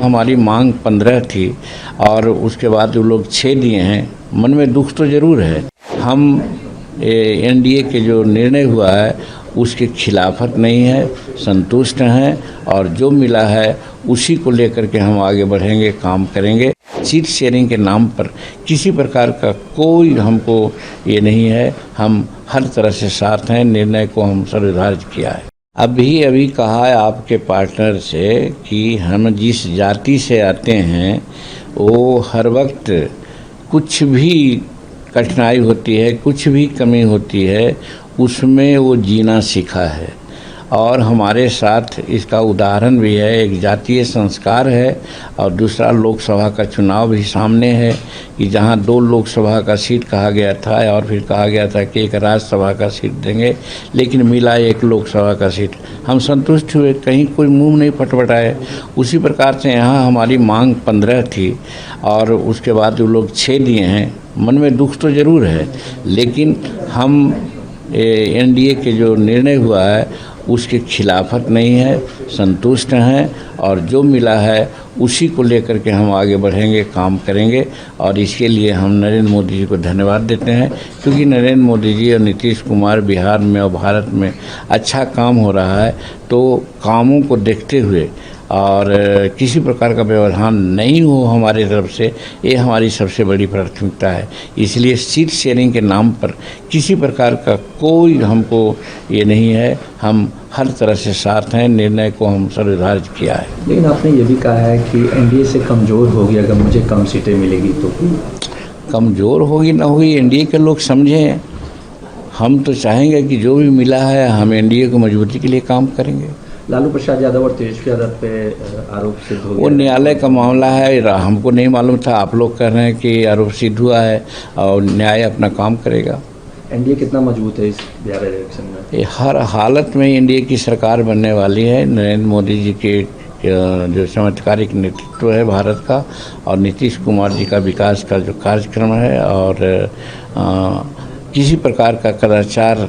हमारी मांग 15 थी और उसके बाद वो लोग 6 दिए हैं। मन में दुख तो ज़रूर है। हम एनडीए के जो निर्णय हुआ है उसके खिलाफत नहीं है, संतुष्ट हैं और जो मिला है उसी को लेकर के हम आगे बढ़ेंगे, काम करेंगे। सीट शेयरिंग के नाम पर किसी प्रकार का कोई हमको ये नहीं है। हम हर तरह से साथ हैं। निर्णय को हम सर्वधार्य किया है। अभी कहा है आपके पार्टनर से कि हम जिस जाति से आते हैं वो हर वक्त कुछ भी कठिनाई होती है, कुछ भी कमी होती है, उसमें वो जीना सीखा है। और हमारे साथ इसका उदाहरण भी है। एक जातीय संस्कार है और दूसरा लोकसभा का चुनाव भी सामने है कि जहां 2 लोकसभा का सीट कहा गया था और फिर कहा गया था कि एक राज्यसभा का सीट देंगे, लेकिन मिला 1 लोकसभा का सीट। हम संतुष्ट हुए, कहीं कोई मुंह नहीं फटफटाए। उसी प्रकार से यहाँ हमारी मांग 15 थी और उसके बाद वो लोग 6 दिए हैं। मन में दुख तो ज़रूर है, लेकिन हम एनडीए के जो निर्णय हुआ है उसके खिलाफत नहीं है, संतुष्ट हैं और जो मिला है उसी को लेकर के हम आगे बढ़ेंगे, काम करेंगे। और इसके लिए हम नरेंद्र मोदी जी को धन्यवाद देते हैं, क्योंकि नरेंद्र मोदी जी और नीतीश कुमार बिहार में और भारत में अच्छा काम हो रहा है। तो कामों को देखते हुए और किसी प्रकार का व्यवधान नहीं हो हमारी तरफ से, ये हमारी सबसे बड़ी प्राथमिकता है। इसलिए सीट शेयरिंग के नाम पर किसी प्रकार का कोई हमको ये नहीं है। हम हर तरह से साथ हैं। निर्णय को हम सर्वधार्य किया है। लेकिन आपने ये भी कहा है कि एनडीए से कमज़ोर होगी अगर मुझे कम सीटें मिलेगी तो। कमज़ोर होगी ना होगी, एनडीए के लोग समझें। हम तो चाहेंगे कि जो भी मिला है हम एनडीए को मजबूती के लिए काम करेंगे। लालू प्रसाद यादव और तेजस्वी यादव पे आरोप सिद्ध हो गया। वो न्यायालय का मामला है, हमको नहीं मालूम था। आप लोग कह रहे हैं कि आरोप सिद्ध हुआ है और न्याय अपना काम करेगा। एनडीए कितना मजबूत है इस बिहार इलेक्शन में? ये हर हालत में एनडीए की सरकार बनने वाली है। नरेंद्र मोदी जी के जो चमत्कारिक नेतृत्व है भारत का और नीतीश कुमार जी का विकास का जो कार्यक्रम है और किसी प्रकार का कदाचार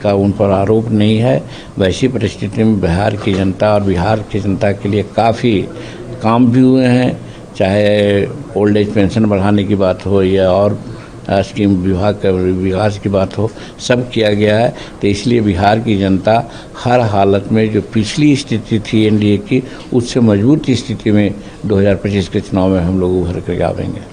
का उन पर आरोप नहीं है। वैसी परिस्थिति में बिहार की जनता और बिहार की जनता के लिए काफ़ी काम भी हुए हैं, चाहे ओल्ड एज पेंशन बढ़ाने की बात हो या और स्कीम विभाग का विकास की बात हो, सब किया गया है। तो इसलिए बिहार की जनता हर हालत में जो पिछली स्थिति थी एनडीए की, उससे मजबूत स्थिति में 2025 के चुनाव में हम लोग उभर कर आवेंगे।